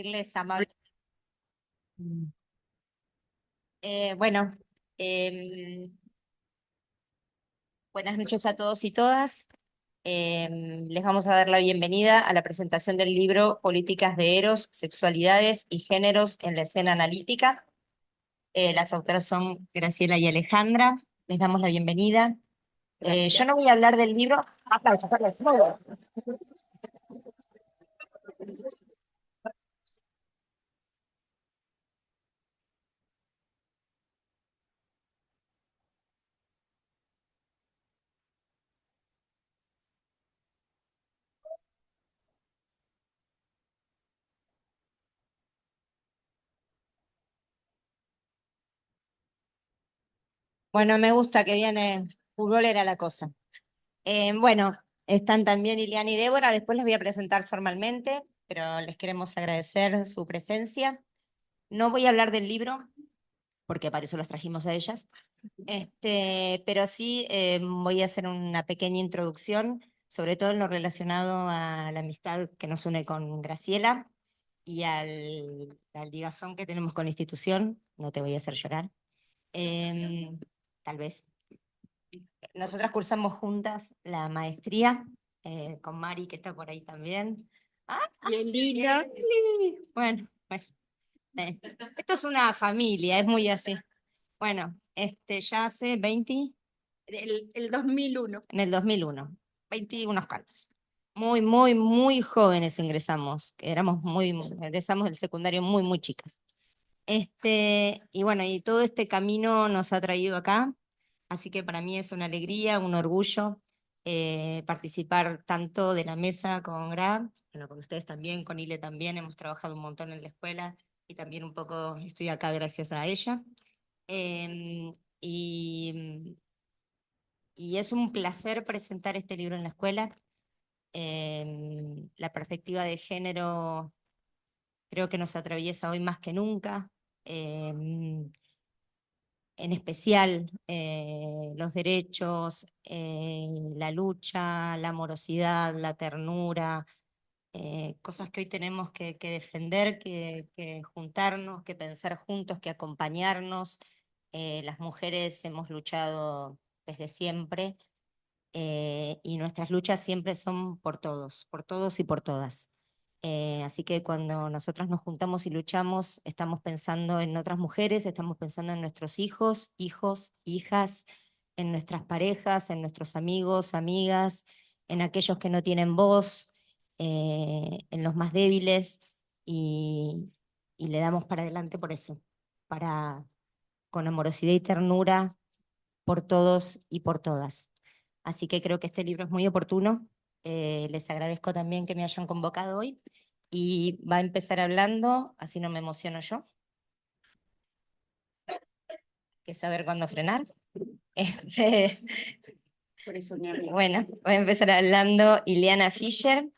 decirles amable. Bueno, em, buenas noches a todos y todas. Les vamos a dar la bienvenida a la presentación del libro Políticas de Eros, Sexualidades y Géneros en la Escena Analítica. Las autoras son Graciela y Alejandra. Les damos la bienvenida. Yo no voy a hablar del libro. Aplausos, aplausos. Muy bien. Bueno, me gusta que viene futbolera la cosa. Bueno, están también Ileana y Débora, después les voy a presentar formalmente, pero les queremos agradecer su presencia. No voy a hablar del libro, porque para eso los trajimos a ellas, pero sí voy a hacer una pequeña introducción, sobre todo en lo relacionado a la amistad que nos une con Graciela y al ligazón que tenemos con la institución. No te voy a hacer llorar. Em, Tal vez. Nosotras cursamos juntas la maestría con Mari, que está por ahí también. ¡Ah! ¡Qué linda! Bueno, bueno, eh, esto es una familia, es muy así. Bueno, ya hace 20, El 2001. en el 2001, 20 unos cuantos. Muy, muy, muy jóvenes ingresamos, ingresamos del secundario muy, muy chicas. Y bueno, y todo este camino nos ha traído acá. Así que para mí es una alegría, un orgullo participar tanto de la mesa con Gra, bueno, con ustedes también, con Ile también, hemos trabajado un montón en la escuela y también un poco estoy acá gracias a ella. Em, y, y es un placer presentar este libro en la escuela. La perspectiva de género creo que nos atraviesa hoy más que nunca. Em, en especial los derechos, la lucha, la amorosidad, la ternura, cosas que hoy tenemos que defender, que juntarnos, que pensar juntos, que acompañarnos. Las mujeres hemos luchado desde siempre y nuestras luchas siempre son por todos y por todas. Así que cuando nosotras nos juntamos y luchamos, estamos pensando en otras mujeres, estamos pensando en nuestros hijos, hijas, en nuestras parejas, en nuestros amigos, amigas, en aquellos que no tienen voz, en los más débiles y, y le damos para adelante por eso, para con amorosidad y ternura por todos y por todas. Así que creo que este libro es muy oportuno. Les agradezco también que me hayan convocado hoy y va a empezar hablando, así no me emociono yo, que saber cuándo frenar. Este, Por eso me habló. bueno, voy a empezar hablando Ileana Fischer.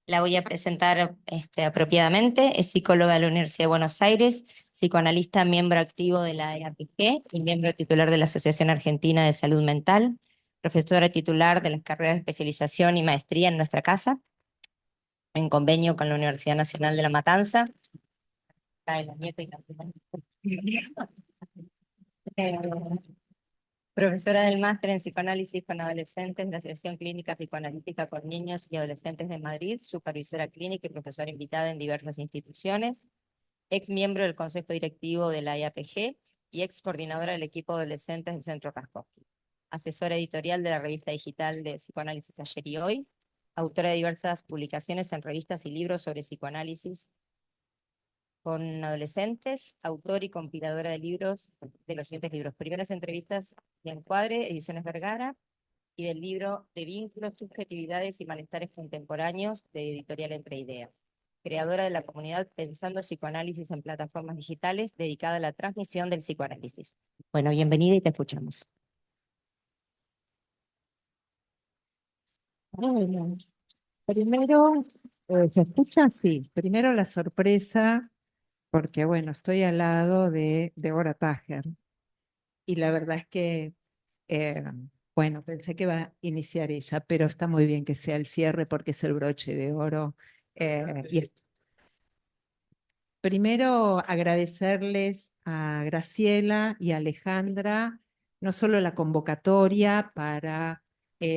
La voy a presentar apropiadamente. Es psicóloga de la Universidad de Buenos Aires, psicoanalista, miembro activo de la EAPG y miembro titular de la Asociación Argentina de Salud Mental, profesora titular de las carreras de especialización y maestría en nuestra casa, en convenio con la Universidad Nacional de La Matanza. Ay, la nieta y la prima. Eh, Profesora del máster en psicoanálisis con adolescentes de la Asociación Clínica Psicoanalítica con Niños y Adolescentes de Madrid, supervisora clínica y profesora invitada en diversas instituciones, ex miembro del Consejo Directivo de la IAPG y ex coordinadora del equipo de adolescentes del Centro Raskowski, asesora editorial de la revista digital de Psicoanálisis Ayer y Hoy, autora de diversas publicaciones en revistas y libros sobre psicoanálisis con adolescentes, autor y compiladora de libros, de los siguientes libros: Primeras entrevistas y encuadre, Ediciones Vergara, y del libro De vínculos, subjetividades y malestares contemporáneos, de Editorial Entre Ideas. Creadora de la comunidad Pensando Psicoanálisis en Plataformas Digitales, dedicada a la transmisión del psicoanálisis. Bueno, bienvenida y te escuchamos. Bueno, primero, ¿se escucha? Sí. Primero la sorpresa, porque bueno, estoy al lado de Deborah Tager. Y la verdad es que, eh, bueno, pensé que iba a iniciar ella, pero está muy bien que sea el cierre porque es el broche de oro. Y Primero, agradecerles a Graciela y a Alejandra, no solo la convocatoria para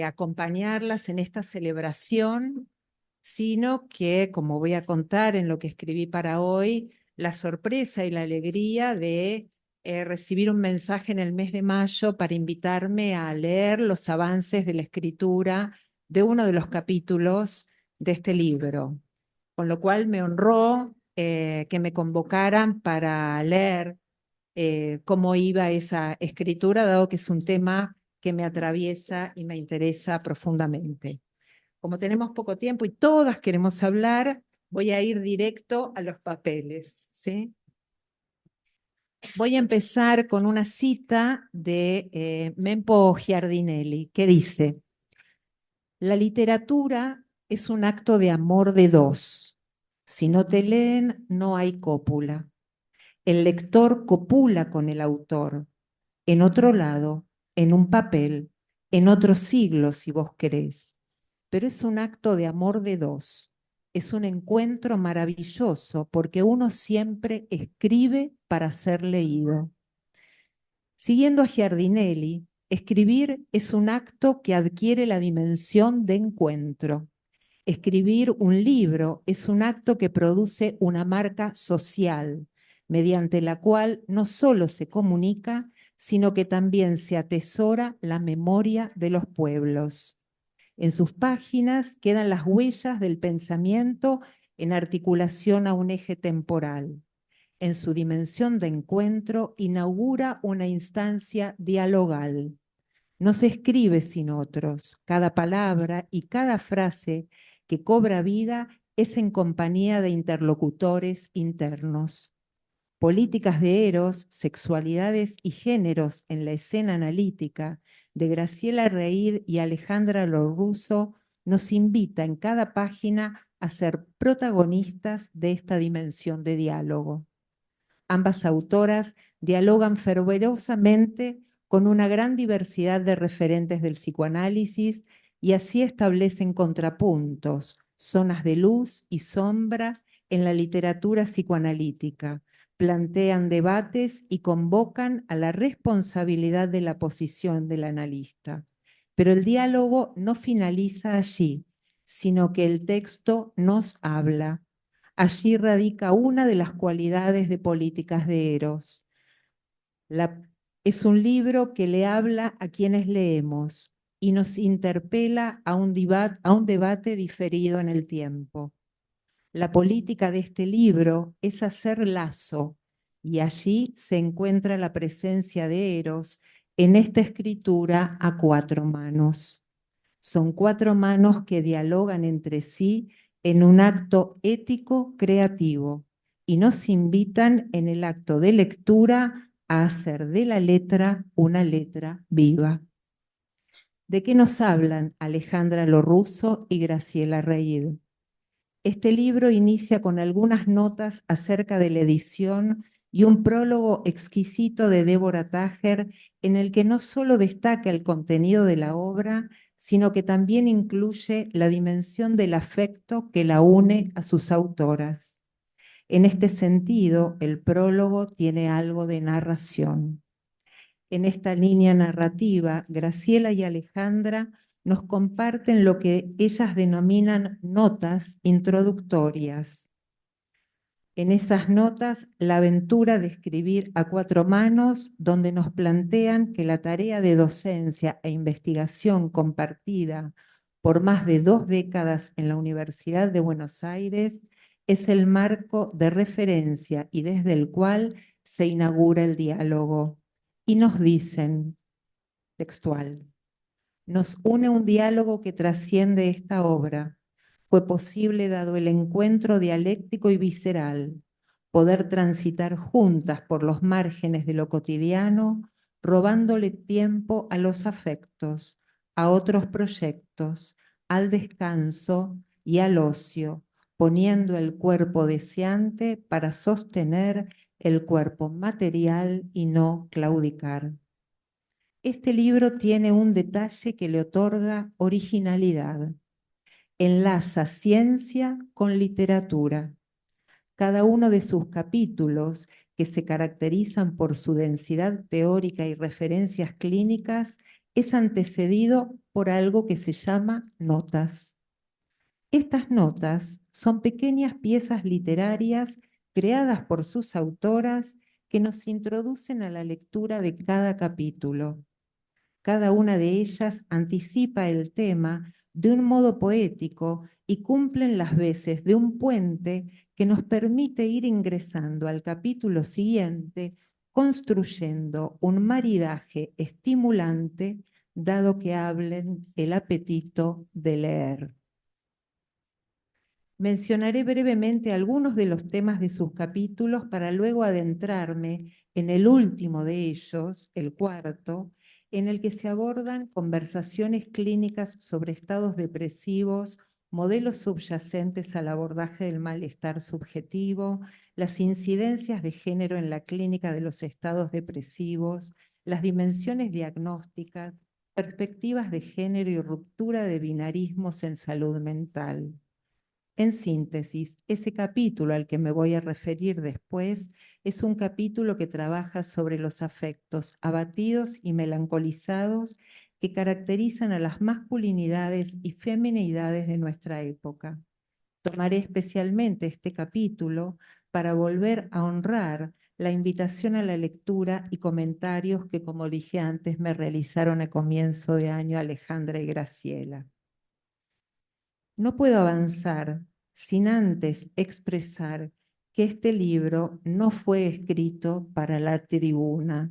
acompañarlas en esta celebración, sino que, como voy a contar en lo que escribí para hoy, la sorpresa y la alegría de recibir un mensaje en el mes de mayo para invitarme a leer los avances de la escritura de uno de los capítulos de este libro, con lo cual me honró que me convocaran para leer cómo iba esa escritura, dado que es un tema que me atraviesa y me interesa profundamente. Como tenemos poco tiempo y todas queremos hablar, voy a ir directo a los papeles, ¿sí? Voy a empezar con una cita de Mempo Giardinelli, que dice: la literatura es un acto de amor de dos. Si no te leen, no hay cópula. El lector copula con el autor, en otro lado, en un papel, en otro siglo, si vos querés. Pero es un acto de amor de dos. Es un encuentro maravilloso porque uno siempre escribe para ser leído. Siguiendo a Giardinelli, escribir es un acto que adquiere la dimensión de encuentro. Escribir un libro es un acto que produce una marca social, mediante la cual no solo se comunica, sino que también se atesora la memoria de los pueblos. En sus páginas quedan las huellas del pensamiento en articulación a un eje temporal. En su dimensión de encuentro inaugura una instancia dialogal. No se escribe sin otros. Cada palabra y cada frase que cobra vida es en compañía de interlocutores internos. Políticas de eros, sexualidades y géneros en la escena analítica de Graciela Reid y Alejandra Lorusso nos invita en cada página a ser protagonistas de esta dimensión de diálogo. Ambas autoras dialogan fervorosamente con una gran diversidad de referentes del psicoanálisis y así establecen contrapuntos, zonas de luz y sombra en la literatura psicoanalítica, plantean debates y convocan a la responsabilidad de la posición del analista. Pero el diálogo no finaliza allí, sino que el texto nos habla. Allí radica una de las cualidades de Políticas de Eros. Es un libro que le habla a quienes leemos y nos interpela a un debate diferido en el tiempo. La política de este libro es hacer lazo, y allí se encuentra la presencia de Eros en esta escritura a cuatro manos. Son cuatro manos que dialogan entre sí en un acto ético creativo y nos invitan en el acto de lectura a hacer de la letra una letra viva. ¿De qué nos hablan Alejandra Lorusso y Graciela Reid? Este libro inicia con algunas notas acerca de la edición y un prólogo exquisito de Débora Tájer en el que no solo destaca el contenido de la obra, sino que también incluye la dimensión del afecto que la une a sus autoras. En este sentido, el prólogo tiene algo de narración. En esta línea narrativa, Graciela y Alejandra nos comparten lo que ellas denominan notas introductorias. En esas notas, la aventura de escribir a cuatro manos, donde nos plantean que la tarea de docencia e investigación compartida por más de 2 décadas en la Universidad de Buenos Aires es el marco de referencia y desde el cual se inaugura el diálogo. Y nos dicen, textual: nos une un diálogo que trasciende esta obra. Fue posible, dado el encuentro dialéctico y visceral, poder transitar juntas por los márgenes de lo cotidiano, robándole tiempo a los afectos, a otros proyectos, al descanso y al ocio, poniendo el cuerpo deseante para sostener el cuerpo material y no claudicar. Este libro tiene un detalle que le otorga originalidad. Enlaza ciencia con literatura. Cada uno de sus capítulos, que se caracterizan por su densidad teórica y referencias clínicas, es antecedido por algo que se llama notas. Estas notas son pequeñas piezas literarias creadas por sus autoras que nos introducen a la lectura de cada capítulo. Cada una de ellas anticipa el tema de un modo poético y cumplen las veces de un puente que nos permite ir ingresando al capítulo siguiente, construyendo un maridaje estimulante, dado que hablen el apetito de leer. Mencionaré brevemente algunos de los temas de sus capítulos para luego adentrarme en el último de ellos, el cuarto, en el que se abordan conversaciones clínicas sobre estados depresivos, modelos subyacentes al abordaje del malestar subjetivo, las incidencias de género en la clínica de los estados depresivos, las dimensiones diagnósticas, perspectivas de género y ruptura de binarismos en salud mental. En síntesis, ese capítulo al que me voy a referir después es un capítulo que trabaja sobre los afectos abatidos y melancolizados que caracterizan a las masculinidades y feminidades de nuestra época. Tomaré especialmente este capítulo para volver a honrar la invitación a la lectura y comentarios que, como dije antes, me realizaron a comienzo de año Alejandra y Graciela. No puedo avanzar sin antes expresar que este libro no fue escrito para la tribuna.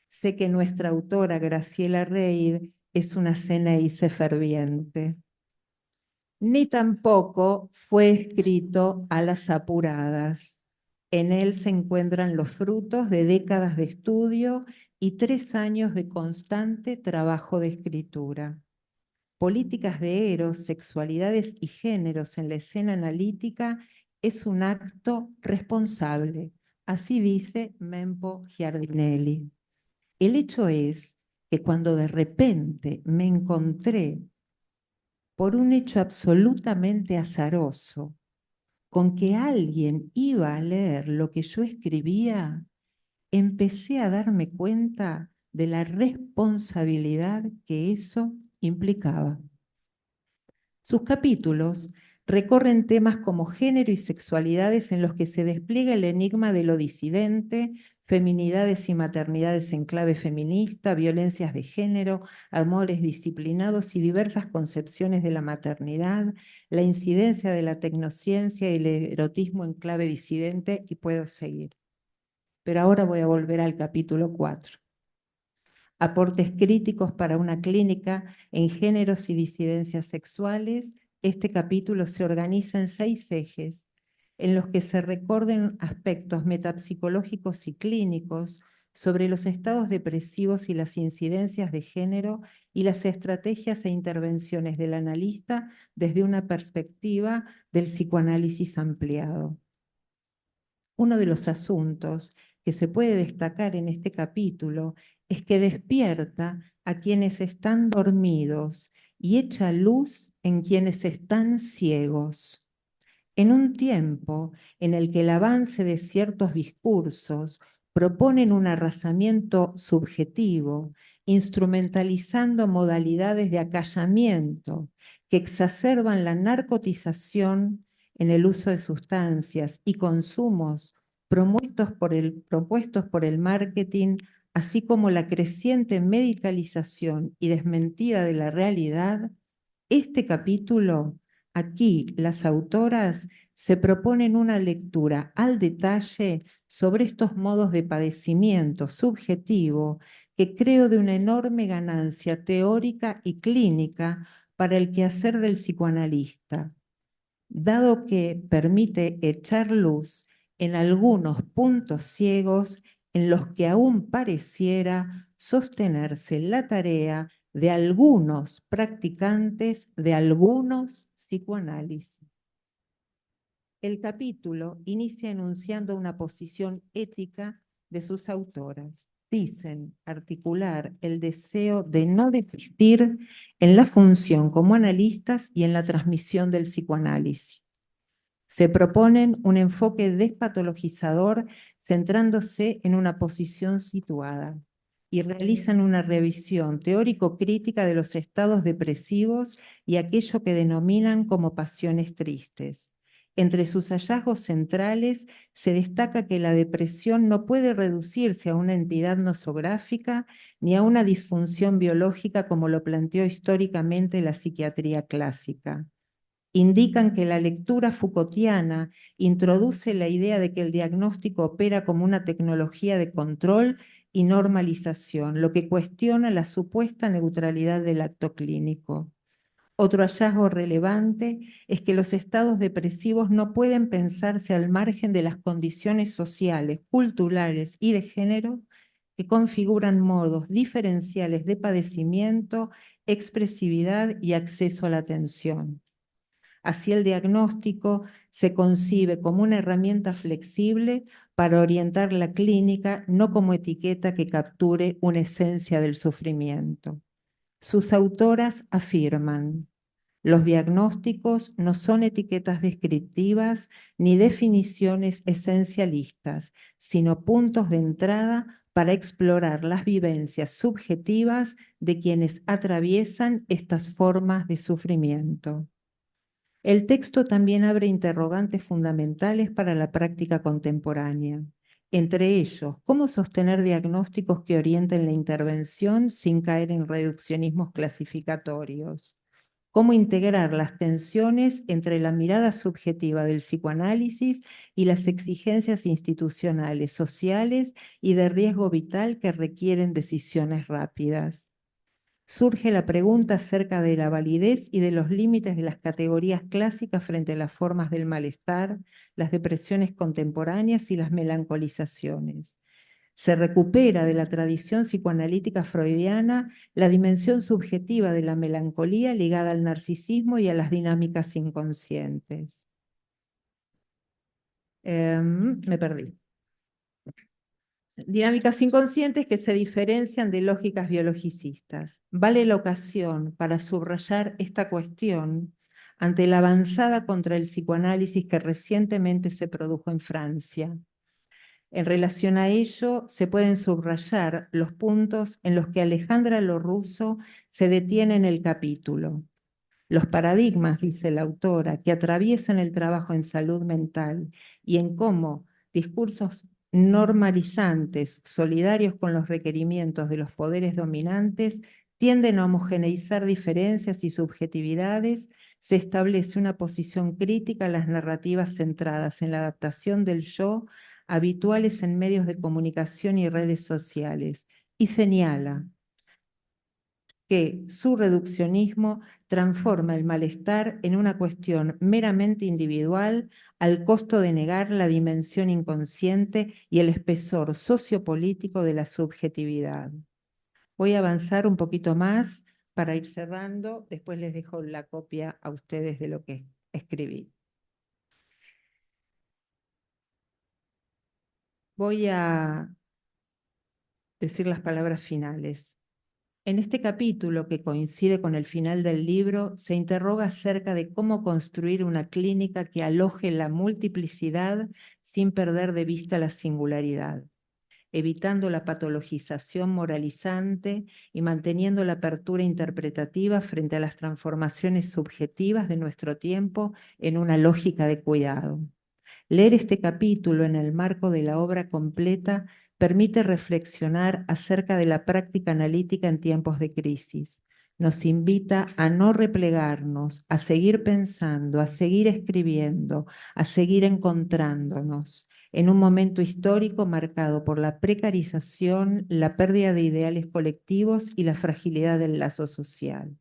Sé que nuestra autora Graciela Reid es una Ceneice ferviente. Ni tampoco fue escrito a las apuradas. En él se encuentran los frutos de décadas de estudio y 3 años de constante trabajo de escritura. Políticas de eros, sexualidades y géneros en la escena analítica es un acto responsable, así dice Mempo Giardinelli. El hecho es que cuando de repente me encontré, por un hecho absolutamente azaroso, con que alguien iba a leer lo que yo escribía, empecé a darme cuenta de la responsabilidad que eso implicaba. Sus capítulos recorren temas como género y sexualidades en los que se despliega el enigma de lo disidente, feminidades y maternidades en clave feminista, violencias de género, amores disciplinados y diversas concepciones de la maternidad, la incidencia de la tecnociencia y el erotismo en clave disidente, y puedo seguir. Pero ahora voy a volver al capítulo 4. Aportes críticos para una clínica en géneros y disidencias sexuales. Este capítulo se organiza en 6 ejes, en los que se recorden aspectos metapsicológicos y clínicos sobre los estados depresivos y las incidencias de género y las estrategias e intervenciones del analista desde una perspectiva del psicoanálisis ampliado. Uno de los asuntos que se puede destacar en este capítulo es que despierta a quienes están dormidos y echa luz en quienes están ciegos. En un tiempo en el que el avance de ciertos discursos proponen un arrasamiento subjetivo, instrumentalizando modalidades de acallamiento que exacerban la narcotización en el uso de sustancias y consumos propuestos por el marketing, así como la creciente medicalización y desmentida de la realidad, este capítulo, aquí las autoras se proponen una lectura al detalle sobre estos modos de padecimiento subjetivo que creo de una enorme ganancia teórica y clínica para el quehacer del psicoanalista, dado que permite echar luz en algunos puntos ciegos en los que aún pareciera sostenerse la tarea de algunos practicantes de algunos psicoanálisis. El capítulo inicia enunciando una posición ética de sus autoras. Dicen articular el deseo de no desistir en la función como analistas y en la transmisión del psicoanálisis. Se proponen un enfoque despatologizador centrándose en una posición situada y realizan una revisión teórico-crítica de los estados depresivos y aquello que denominan como pasiones tristes. Entre sus hallazgos centrales se destaca que la depresión no puede reducirse a una entidad nosográfica ni a una disfunción biológica como lo planteó históricamente la psiquiatría clásica. Indican que la lectura Foucaultiana introduce la idea de que el diagnóstico opera como una tecnología de control y normalización, lo que cuestiona la supuesta neutralidad del acto clínico. Otro hallazgo relevante es que los estados depresivos no pueden pensarse al margen de las condiciones sociales, culturales y de género que configuran modos diferenciales de padecimiento, expresividad y acceso a la atención. Así el diagnóstico se concibe como una herramienta flexible para orientar la clínica, no como etiqueta que capture una esencia del sufrimiento. Sus autoras afirman: los diagnósticos no son etiquetas descriptivas ni definiciones esencialistas, sino puntos de entrada para explorar las vivencias subjetivas de quienes atraviesan estas formas de sufrimiento. El texto también abre interrogantes fundamentales para la práctica contemporánea. Entre ellos, ¿cómo sostener diagnósticos que orienten la intervención sin caer en reduccionismos clasificatorios? ¿Cómo integrar las tensiones entre la mirada subjetiva del psicoanálisis y las exigencias institucionales, sociales y de riesgo vital que requieren decisiones rápidas? Surge la pregunta acerca de la validez y de los límites de las categorías clásicas frente a las formas del malestar, las depresiones contemporáneas y las melancolizaciones. Se recupera de la tradición psicoanalítica freudiana la dimensión subjetiva de la melancolía ligada al narcisismo y a las dinámicas inconscientes. Me perdí. Dinámicas inconscientes que se diferencian de lógicas biologicistas. Vale la ocasión para subrayar esta cuestión ante la avanzada contra el psicoanálisis que recientemente se produjo en Francia. En relación a ello, se pueden subrayar los puntos en los que Alejandra Lorusso se detiene en el capítulo. Los paradigmas, dice la autora, que atraviesan el trabajo en salud mental y en cómo discursos normalizantes, solidarios con los requerimientos de los poderes dominantes, tienden a homogeneizar diferencias y subjetividades, se establece una posición crítica a las narrativas centradas en la adaptación del yo habituales en medios de comunicación y redes sociales, y señala que su reduccionismo transforma el malestar en una cuestión meramente individual al costo de negar la dimensión inconsciente y el espesor sociopolítico de la subjetividad. Voy a avanzar un poquito más para ir cerrando, después les dejo la copia a ustedes de lo que escribí. Voy a decir las palabras finales. En este capítulo, que coincide con el final del libro, se interroga acerca de cómo construir una clínica que aloje la multiplicidad sin perder de vista la singularidad, evitando la patologización moralizante y manteniendo la apertura interpretativa frente a las transformaciones subjetivas de nuestro tiempo en una lógica de cuidado. Leer este capítulo en el marco de la obra completa permite reflexionar acerca de la práctica analítica en tiempos de crisis. Nos invita a no replegarnos, a seguir pensando, a seguir escribiendo, a seguir encontrándonos en un momento histórico marcado por la precarización, la pérdida de ideales colectivos y la fragilidad del lazo social.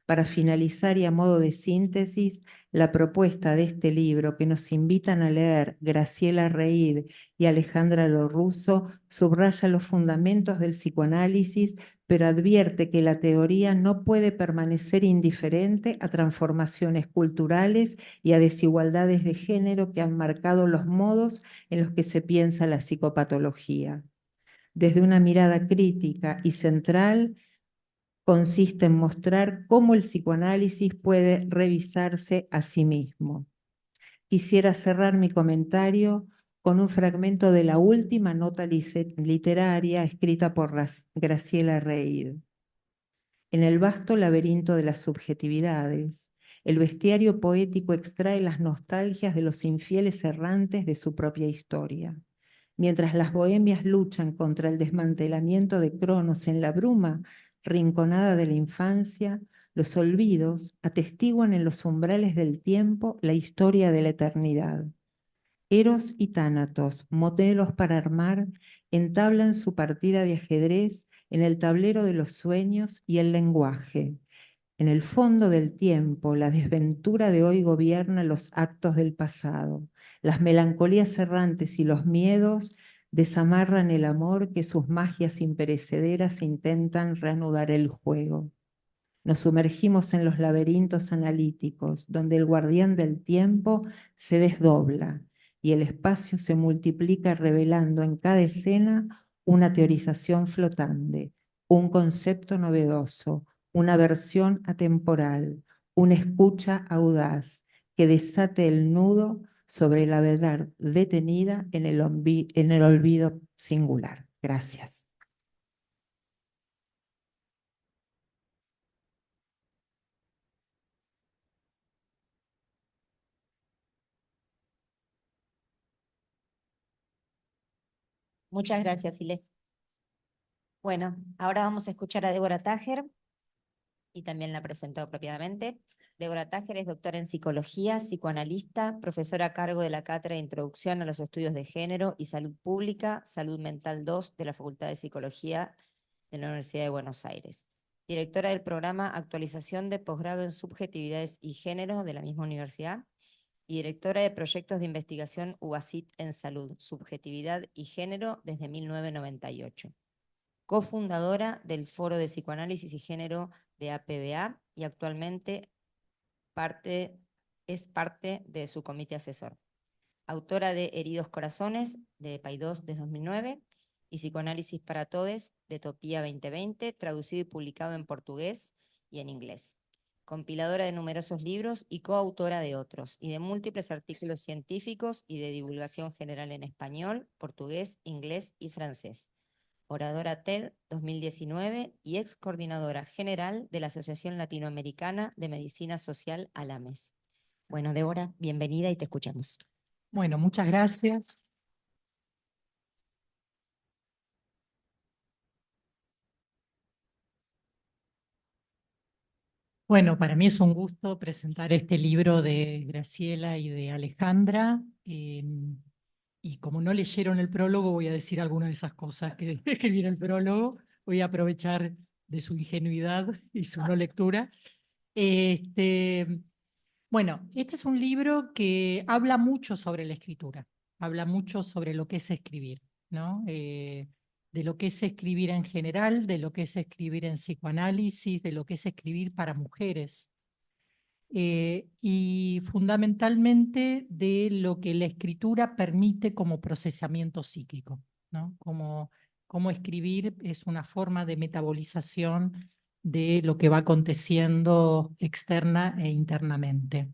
Para finalizar y a modo de síntesis, la propuesta de este libro que nos invitan a leer Graciela Reid y Alejandra Lorusso subraya los fundamentos del psicoanálisis, pero advierte que la teoría no puede permanecer indiferente a transformaciones culturales y a desigualdades de género que han marcado los modos en los que se piensa la psicopatología. Desde una mirada crítica y central, consiste en mostrar cómo el psicoanálisis puede revisarse a sí mismo. quisiera cerrar mi comentario con un fragmento de la última nota literaria escrita por Graciela Reid. En el vasto laberinto de las subjetividades, el bestiario poético extrae las nostalgias de los infieles errantes de su propia historia. Mientras las bohemias luchan contra el desmantelamiento de Cronos en la bruma rinconada de la infancia, los olvidos atestiguan en los umbrales del tiempo la historia de la eternidad. Eros y Tánatos, modelos para armar, entablan su partida de ajedrez en el tablero de los sueños y el lenguaje. En el fondo del tiempo, la desventura de hoy gobierna los actos del pasado. Las melancolías errantes y los miedos desamarran el amor que sus magias imperecederas intentan reanudar el juego. Nos sumergimos en los laberintos analíticos, donde el guardián del tiempo se desdobla y el espacio se multiplica revelando en cada escena una teorización flotante, un concepto novedoso, una versión atemporal, una escucha audaz que desate el nudo sobre la verdad detenida en el olvido singular. Gracias. Muchas gracias, Ile. Bueno, ahora vamos a escuchar a Débora Tájer y también la presentó apropiadamente. Débora Tájer es doctora en psicología, psicoanalista, profesora a cargo de la Cátedra de Introducción a los Estudios de Género y Salud Pública, Salud Mental 2 de la Facultad de Psicología de la Universidad de Buenos Aires. Directora del programa Actualización de Posgrado en Subjetividades y Género de la misma universidad y directora de proyectos de investigación UASIT en salud, subjetividad y género desde 1998. Cofundadora del Foro de Psicoanálisis y Género de APBA y actualmente es parte de su comité asesor. Autora de Heridos Corazones, de Paidós de 2009, y Psicoanálisis para Todes, de Topía 2020, traducido y publicado en portugués y en inglés. Compiladora de numerosos libros y coautora de otros, y de múltiples artículos científicos y de divulgación general en español, portugués, inglés y francés. Oradora TED 2019 y ex coordinadora general de la Asociación Latinoamericana de Medicina Social ALAMES. Bueno, Débora, bienvenida y te escuchamos. Bueno, muchas gracias. Bueno, para mí es un gusto presentar este libro de Graciela y de Alejandra. Y como no leyeron el prólogo, voy a decir algunas de esas cosas que escribí en el prólogo. Voy a aprovechar de su ingenuidad y su no lectura. Este, bueno, este es un libro que habla mucho sobre la escritura, habla mucho sobre lo que es escribir, ¿no? De lo que es escribir en general, de lo que es escribir en psicoanálisis, de lo que es escribir para mujeres. Y fundamentalmente de lo que la escritura permite como procesamiento psíquico, ¿no? Como escribir es una forma de metabolización de lo que va aconteciendo externa e internamente.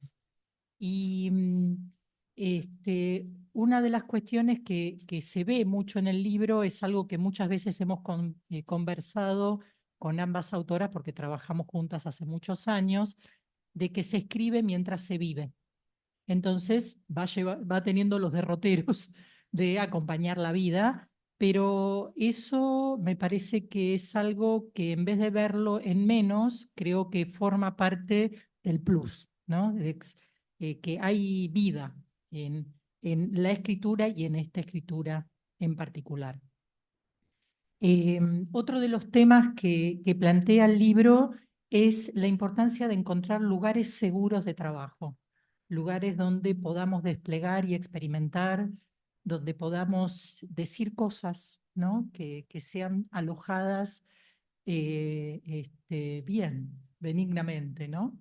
Y una de las cuestiones que se ve mucho en el libro es algo que muchas veces hemos conversado con ambas autoras, porque trabajamos juntas hace muchos años, de que se escribe mientras se vive. Entonces va teniendo los derroteros de acompañar la vida, pero eso me parece que es algo que en vez de verlo en menos, creo que forma parte del plus, ¿no? Que hay vida en la escritura y en esta escritura en particular. Otro de los temas que plantea el libro es la importancia de encontrar lugares seguros de trabajo, lugares donde podamos desplegar y experimentar, donde podamos decir cosas, ¿no? Que sean alojadas bien, benignamente, ¿no?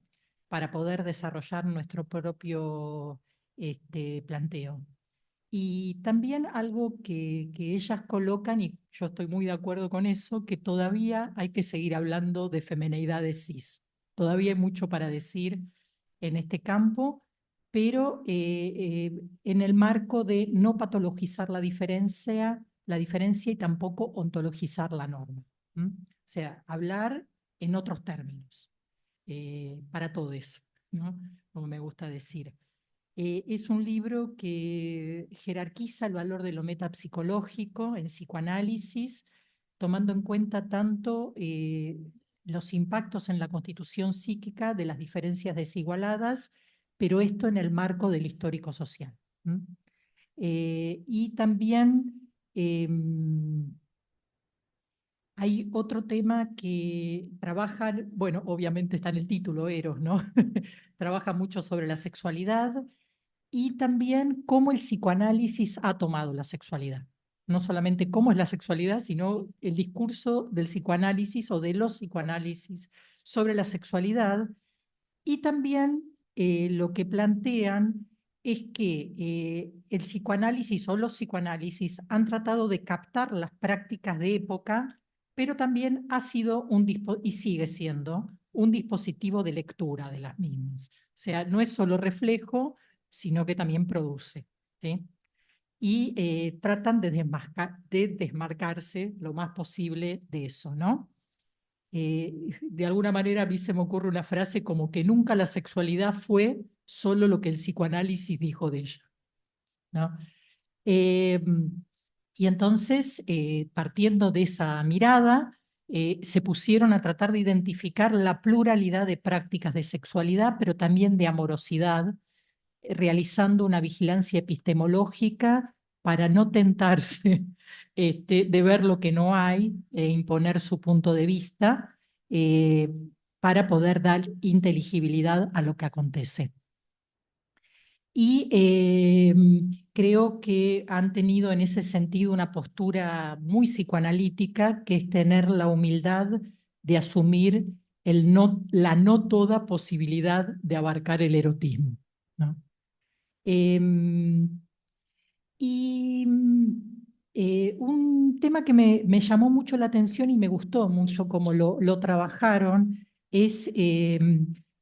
Para poder desarrollar nuestro propio planteo. Y también algo que ellas colocan, y yo estoy muy de acuerdo con eso, que todavía hay que seguir hablando de femineidades cis. Todavía hay mucho para decir en este campo, pero en el marco de no patologizar la diferencia y tampoco ontologizar la norma. O sea, hablar en otros términos, para todos, ¿no? Como me gusta decir. Es un libro que jerarquiza el valor de lo metapsicológico en psicoanálisis, tomando en cuenta tanto los impactos en la constitución psíquica de las diferencias desigualadas, pero esto en el marco del histórico social. Y también hay otro tema que trabaja, bueno, obviamente está en el título, Eros, ¿no? Trabaja mucho sobre la sexualidad y también cómo el psicoanálisis ha tomado la sexualidad. No solamente cómo es la sexualidad, sino el discurso del psicoanálisis o de los psicoanálisis sobre la sexualidad. Y también lo que plantean es que el psicoanálisis o los psicoanálisis han tratado de captar las prácticas de época, pero también ha sido y sigue siendo un dispositivo de lectura de las mismas. O sea, no es solo reflejo, sino que también produce, ¿sí? Y tratan de desmarcarse lo más posible de eso, ¿no? De alguna manera a mí se me ocurre una frase como que nunca la sexualidad fue solo lo que el psicoanálisis dijo de ella, ¿no? Eh, y entonces, partiendo de esa mirada, se pusieron a tratar de identificar la pluralidad de prácticas de sexualidad, pero también de amorosidad, realizando una vigilancia epistemológica para no tentarse de ver lo que no hay e imponer su punto de vista, eh, para poder dar inteligibilidad a lo que acontece. Y creo que han tenido en ese sentido una postura muy psicoanalítica, que es tener la humildad de asumir la no toda posibilidad de abarcar el erotismo, ¿no? Y un tema que me llamó mucho la atención y me gustó mucho cómo lo trabajaron es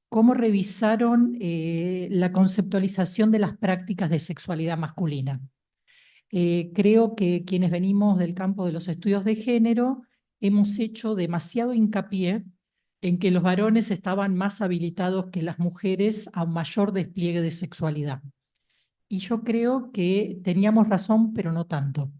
cómo revisaron la conceptualización de las prácticas de sexualidad masculina. Creo que quienes venimos del campo de los estudios de género hemos hecho demasiado hincapié en que los varones estaban más habilitados que las mujeres a un mayor despliegue de sexualidad. Y yo creo que teníamos razón, pero no tanto.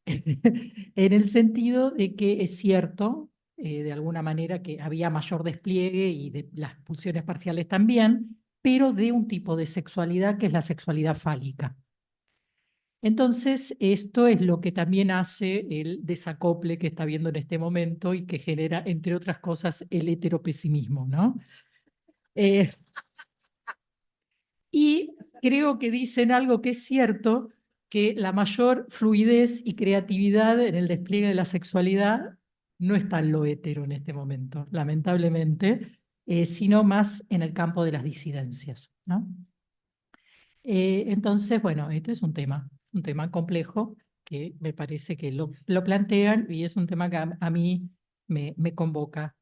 En el sentido de que es cierto, de alguna manera, que había mayor despliegue y de las pulsiones parciales también, pero de un tipo de sexualidad que es la sexualidad fálica. Entonces, esto es lo que también hace el desacople que está viendo en este momento y que genera, entre otras cosas, el heteropesimismo, ¿no? Y creo que dicen algo que es cierto, que la mayor fluidez y creatividad en el despliegue de la sexualidad no está en lo hetero en este momento, lamentablemente, sino más en el campo de las disidencias, ¿no? Entonces, bueno, esto es un tema complejo que me parece que lo plantean y es un tema que a mí me convoca.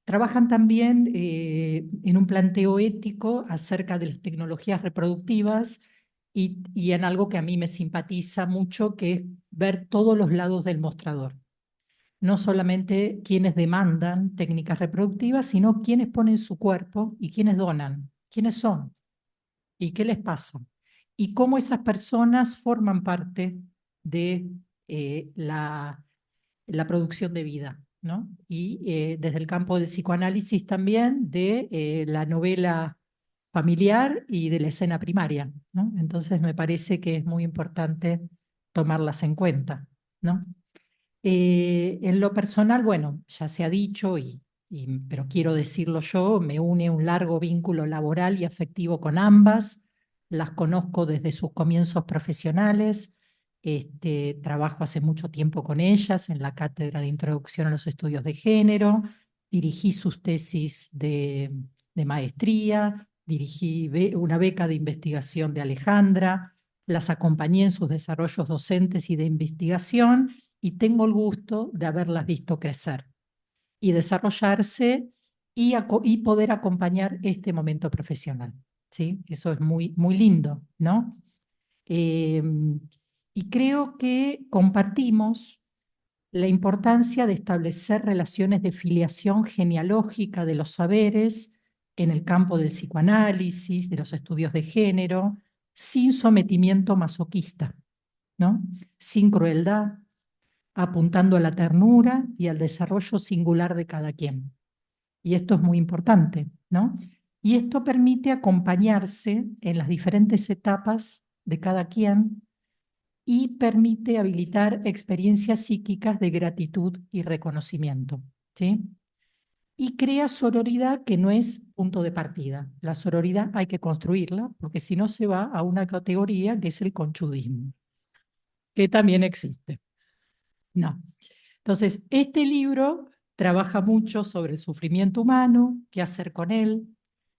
Trabajan también en un planteo ético acerca de las tecnologías reproductivas y en algo que a mí me simpatiza mucho, que es ver todos los lados del mostrador. No solamente quienes demandan técnicas reproductivas, sino quienes ponen su cuerpo y quienes donan. ¿Quiénes son? ¿Y qué les pasa? Y cómo esas personas forman parte de la producción de vida, ¿no? Y desde el campo del psicoanálisis también de la novela familiar y de la escena primaria, ¿no? Entonces me parece que es muy importante tomarlas en cuenta, ¿no? En lo personal, bueno, ya se ha dicho, pero quiero decirlo yo, me une un largo vínculo laboral y afectivo con ambas. Las conozco desde sus comienzos profesionales. Trabajo hace mucho tiempo con ellas en la Cátedra de Introducción a los Estudios de Género. Dirigí sus tesis de maestría, dirigí una beca de investigación de Alejandra, las acompañé en sus desarrollos docentes y de investigación y tengo el gusto de haberlas visto crecer y desarrollarse y poder acompañar este momento profesional. ¿Sí? Eso es muy, muy lindo, ¿no? Y creo que compartimos la importancia de establecer relaciones de filiación genealógica de los saberes en el campo del psicoanálisis, de los estudios de género, sin sometimiento masoquista, ¿no? Sin crueldad, apuntando a la ternura y al desarrollo singular de cada quien. Y esto es muy importante, ¿no? Y esto permite acompañarse en las diferentes etapas de cada quien y permite habilitar experiencias psíquicas de gratitud y reconocimiento, ¿sí? Y crea sororidad que no es punto de partida. La sororidad hay que construirla, porque si no se va a una categoría que es el conchudismo, que también existe. No. Entonces, este libro trabaja mucho sobre el sufrimiento humano, qué hacer con él,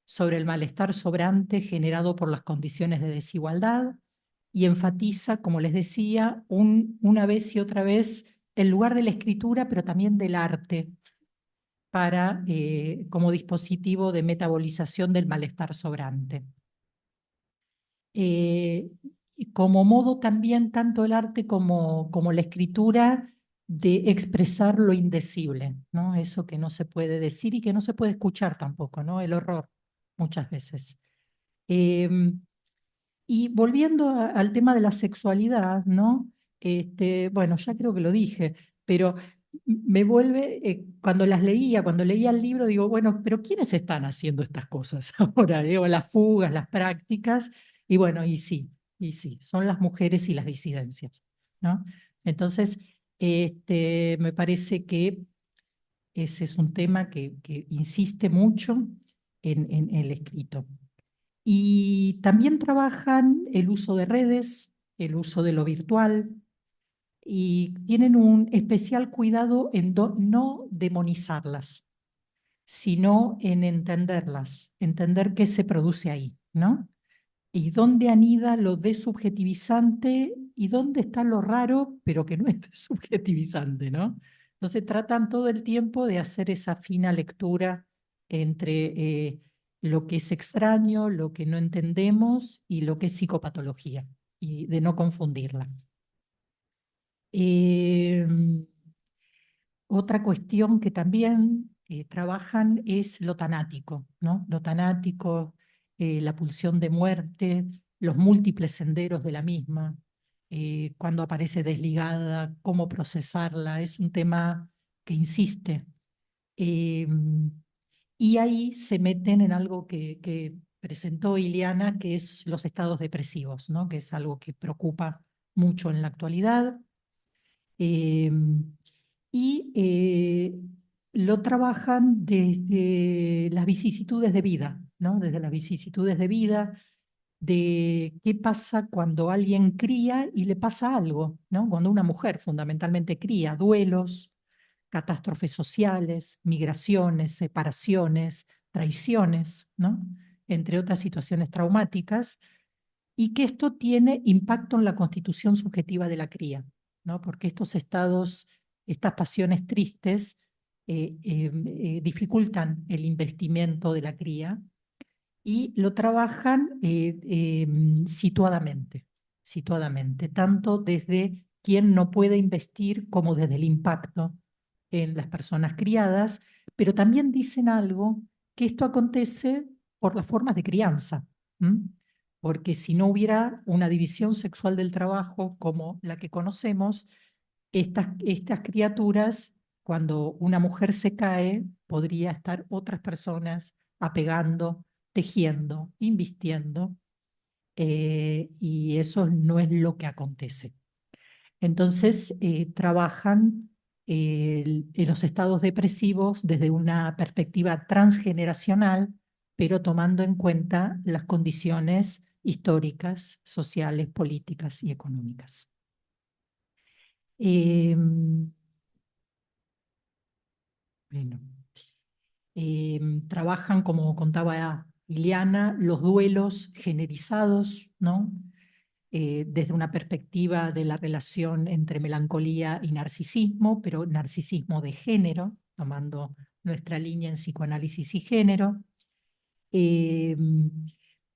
sobre el malestar sobrante generado por las condiciones de desigualdad, y enfatiza, como les decía, una vez y otra vez el lugar de la escritura, pero también del arte, como dispositivo de metabolización del malestar sobrante. Como modo también, tanto el arte como la escritura, de expresar lo indecible, ¿no? Eso que no se puede decir y que no se puede escuchar tampoco, ¿no? El horror, muchas veces. Y volviendo al tema de la sexualidad, ¿no? Bueno, ya creo que lo dije, pero me vuelve, cuando leía el libro, digo, bueno, pero ¿quiénes están haciendo estas cosas ahora? Digo, las fugas, las prácticas, y bueno, y sí, son las mujeres y las disidencias, ¿no? Entonces, me parece que ese es un tema que insiste mucho en el escrito. Y también trabajan el uso de redes, el uso de lo virtual, y tienen un especial cuidado en no demonizarlas, sino en entenderlas, entender qué se produce ahí, ¿no? Y dónde anida lo desubjetivizante y dónde está lo raro, pero que no es desubjetivizante, ¿no? Entonces tratan todo el tiempo de hacer esa fina lectura entre lo que es extraño, lo que no entendemos y lo que es psicopatología, y de no confundirla. Eh, Otra cuestión que también trabajan es lo tanático, ¿no? Lo tanático, la pulsión de muerte, los múltiples senderos de la misma, cuando aparece desligada, cómo procesarla, es un tema que insiste. Eh, y ahí se meten en algo que presentó Ileana, que es los estados depresivos, ¿no? Que es algo que preocupa mucho en la actualidad. Eh, y lo trabajan desde las vicisitudes de vida, ¿no? Desde las vicisitudes de vida, de qué pasa cuando alguien cría y le pasa algo, ¿no? Cuando una mujer fundamentalmente cría, duelos, catástrofes sociales, migraciones, separaciones, traiciones, ¿no? Entre otras situaciones traumáticas, y que esto tiene impacto en la constitución subjetiva de la cría, ¿no? Porque estos estados, estas pasiones tristes, dificultan el investimiento de la cría y lo trabajan situadamente, tanto desde quien no puede investir como desde el impacto en las personas criadas, pero también dicen algo, que esto acontece por las formas de crianza. ¿M? Porque si no hubiera una división sexual del trabajo como la que conocemos, estas criaturas, cuando una mujer se cae, podría estar otras personas apegando, tejiendo, invistiendo, y eso no es lo que acontece. Entonces, trabajan en los estados depresivos desde una perspectiva transgeneracional, pero tomando en cuenta las condiciones históricas, sociales, políticas y económicas. Bueno, trabajan, como contaba Ileana, los duelos generizados, ¿no? Desde una perspectiva de la relación entre melancolía y narcisismo, pero narcisismo de género, tomando nuestra línea en psicoanálisis y género. Eh,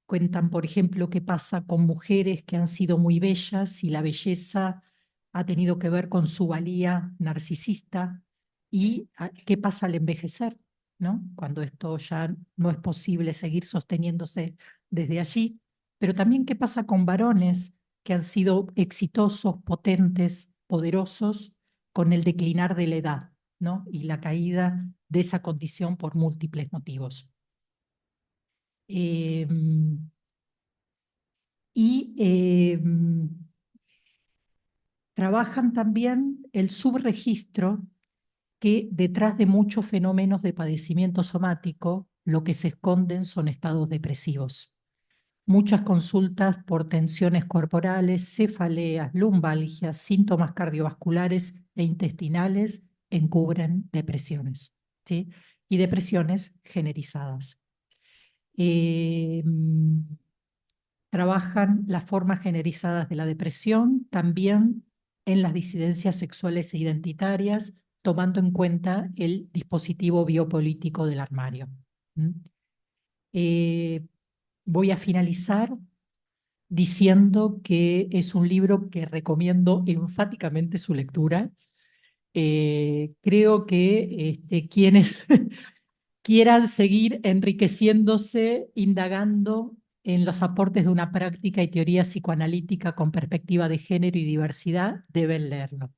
Cuentan, por ejemplo, qué pasa con mujeres que han sido muy bellas y la belleza ha tenido que ver con su valía narcisista y qué pasa al envejecer, ¿no? Cuando esto ya no es posible seguir sosteniéndose desde allí, pero también qué pasa con varones que han sido exitosos, potentes, poderosos, con el declinar de la edad, ¿no? Y la caída de esa condición por múltiples motivos. Eh, y trabajan también el subregistro que detrás de muchos fenómenos de padecimiento somático, lo que se esconden son estados depresivos. Muchas consultas por tensiones corporales, cefaleas, lumbalgias, síntomas cardiovasculares e intestinales encubren depresiones, ¿sí? Y depresiones generizadas. Trabajan las formas generizadas de la depresión, también en las disidencias sexuales e identitarias, tomando en cuenta el dispositivo biopolítico del armario. Voy a finalizar diciendo que es un libro que recomiendo enfáticamente su lectura. Creo que quienes quieran seguir enriqueciéndose, indagando en los aportes de una práctica y teoría psicoanalítica con perspectiva de género y diversidad, deben leerlo.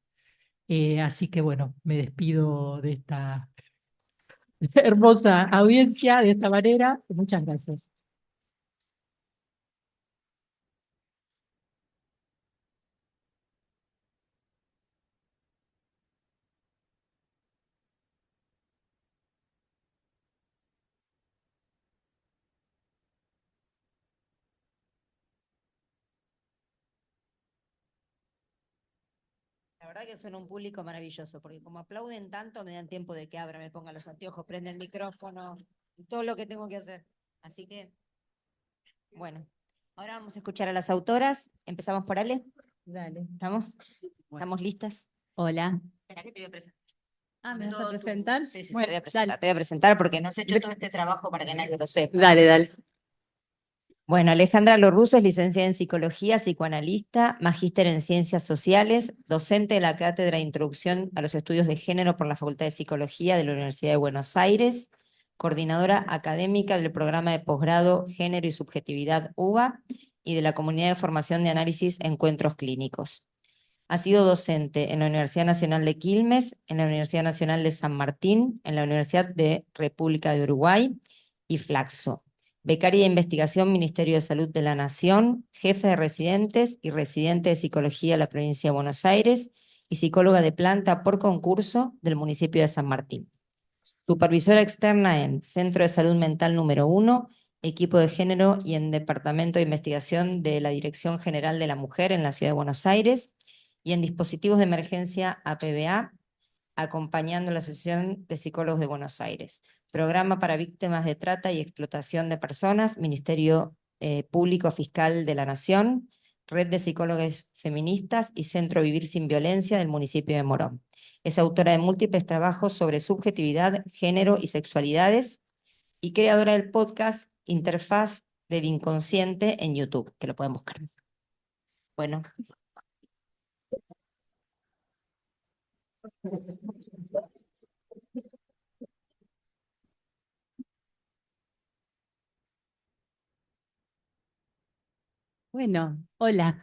Así que bueno, me despido de esta hermosa audiencia de esta manera. Muchas gracias. La verdad que suena un público maravilloso, porque como aplauden tanto, me dan tiempo de que abra, me ponga los anteojos, prenda el micrófono, y todo lo que tengo que hacer. Así que, bueno, ahora vamos a escuchar a las autoras. Empezamos por Ale. Dale. ¿Estamos? Bueno. ¿Estamos listas? Hola. Espera que te voy a presentar. Ah, ¿me vas a Todo tu- presentar? Sí, sí, Bueno, te voy a presentar. Te voy a presentar porque no has hecho todo este trabajo para que nadie lo sepa. Dale, dale. Bueno, Alejandra Lorruso es licenciada en Psicología, psicoanalista, magíster en Ciencias Sociales, docente de la Cátedra de Introducción a los Estudios de Género por la Facultad de Psicología de la Universidad de Buenos Aires, coordinadora académica del programa de posgrado Género y Subjetividad UBA y de la Comunidad de Formación de Análisis Encuentros Clínicos. Ha sido docente en la Universidad Nacional de Quilmes, en la Universidad Nacional de San Martín, en la Universidad de República de Uruguay y Flaxo. Becaria de Investigación, Ministerio de Salud de la Nación, jefe de residentes y residente de Psicología de la Provincia de Buenos Aires y psicóloga de planta por concurso del municipio de San Martín. Supervisora externa en Centro de Salud Mental número 1, Equipo de Género y en Departamento de Investigación de la Dirección General de la Mujer en la Ciudad de Buenos Aires y en dispositivos de emergencia APBA, acompañando la Asociación de Psicólogos de Buenos Aires. Programa para víctimas de trata y explotación de personas, Ministerio Público Fiscal de la Nación, Red de Psicólogos Feministas y Centro Vivir Sin Violencia del municipio de Morón. Es autora de múltiples trabajos sobre subjetividad, género y sexualidades y creadora del podcast Interfaz del Inconsciente en YouTube, que lo pueden buscar. Bueno. Bueno, hola.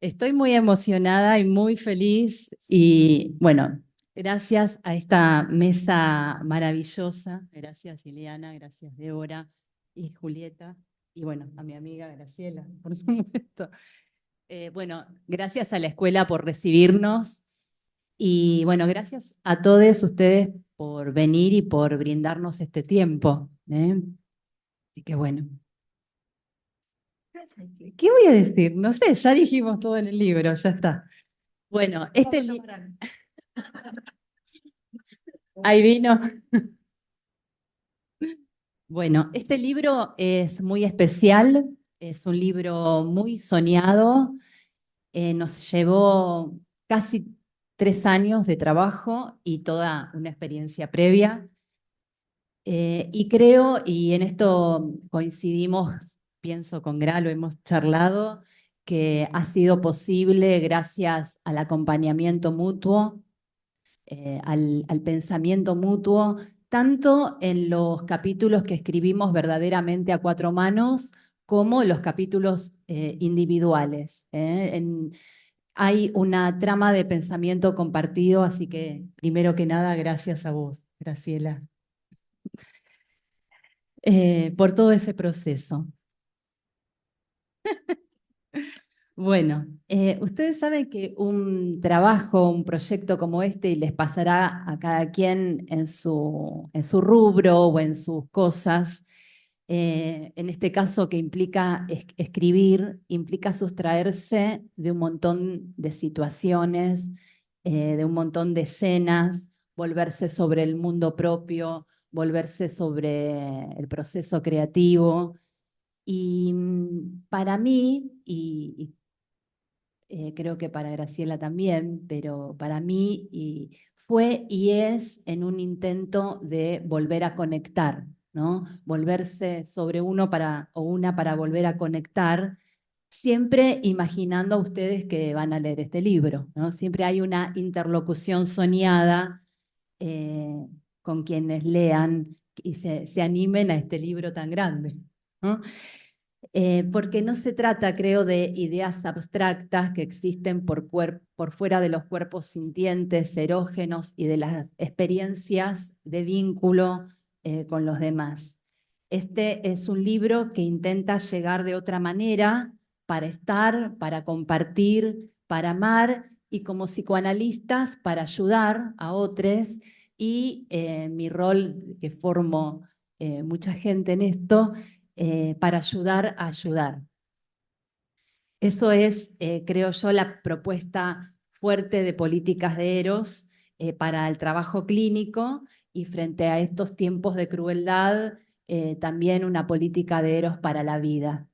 Estoy muy emocionada y muy feliz y bueno, gracias a esta mesa maravillosa, gracias Ileana, gracias Débora y Julieta y bueno, a mi amiga Graciela, por supuesto. Bueno, gracias a la escuela por recibirnos y bueno, gracias a todos ustedes por venir y por brindarnos este tiempo. Así que bueno. ¿Qué voy a decir? No sé, ya dijimos todo en el libro, ya está. Bueno, este libro... Ahí vino. Bueno, este libro es muy especial, es un libro muy soñado, nos llevó casi 3 años de trabajo y toda una experiencia previa. Y creo, y en esto coincidimos, pienso con Gra, lo hemos charlado, que ha sido posible gracias al acompañamiento mutuo, al pensamiento mutuo, tanto en los capítulos que escribimos verdaderamente a 4 manos, como los capítulos individuales. Hay una trama de pensamiento compartido, así que primero que nada, gracias a vos, Graciela, por todo ese proceso. Bueno, ustedes saben que un trabajo, un proyecto como este, y les pasará a cada quien en su rubro o en sus cosas, en este caso que implica escribir, implica sustraerse de un montón de situaciones, de un montón de escenas, volverse sobre el mundo propio, volverse sobre el proceso creativo. Y para mí, y creo que para Graciela también, pero para mí fue y es en un intento de volver a conectar, ¿no? Volverse sobre uno o una para volver a conectar, siempre imaginando a ustedes que van a leer este libro, ¿no? Siempre hay una interlocución soñada eh, con quienes lean y se animen a este libro tan grande, ¿no? Porque no se trata, creo, de ideas abstractas que existen por fuera de los cuerpos sintientes, erógenos y de las experiencias de vínculo con los demás. Este es un libro que intenta llegar de otra manera para estar, para compartir, para amar y como psicoanalistas para ayudar a otros y mi rol que formo mucha gente en esto para ayudar a ayudar. Eso es, creo yo, la propuesta fuerte de políticas de Eros para el trabajo clínico y frente a estos tiempos de crueldad, también una política de Eros para la vida.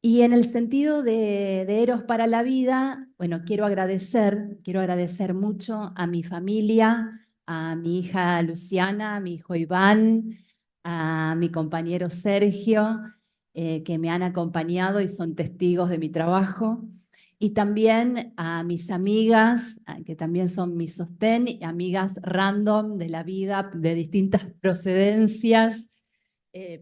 Y en el sentido de Eros para la vida, bueno, quiero agradecer mucho a mi familia, a mi hija Luciana, a mi hijo Iván, a mi compañero Sergio, que me han acompañado y son testigos de mi trabajo, y también a mis amigas, que también son mi sostén, y amigas random de la vida, de distintas procedencias,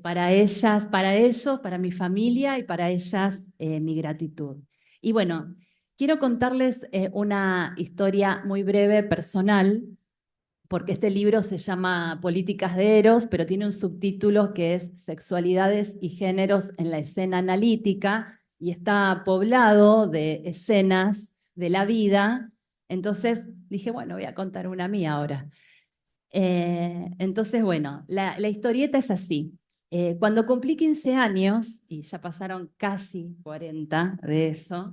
para ellas, para ellos, para mi familia y para ellas mi gratitud. Y bueno, quiero contarles una historia muy breve, personal, porque este libro se llama Políticas de Eros, pero tiene un subtítulo que es Sexualidades y Géneros en la Escena Analítica, y está poblado de escenas de la vida. Entonces dije, bueno, voy a contar una mía ahora. Entonces, bueno, la historieta es así. Cuando cumplí 15 años, y ya pasaron casi 40 de eso,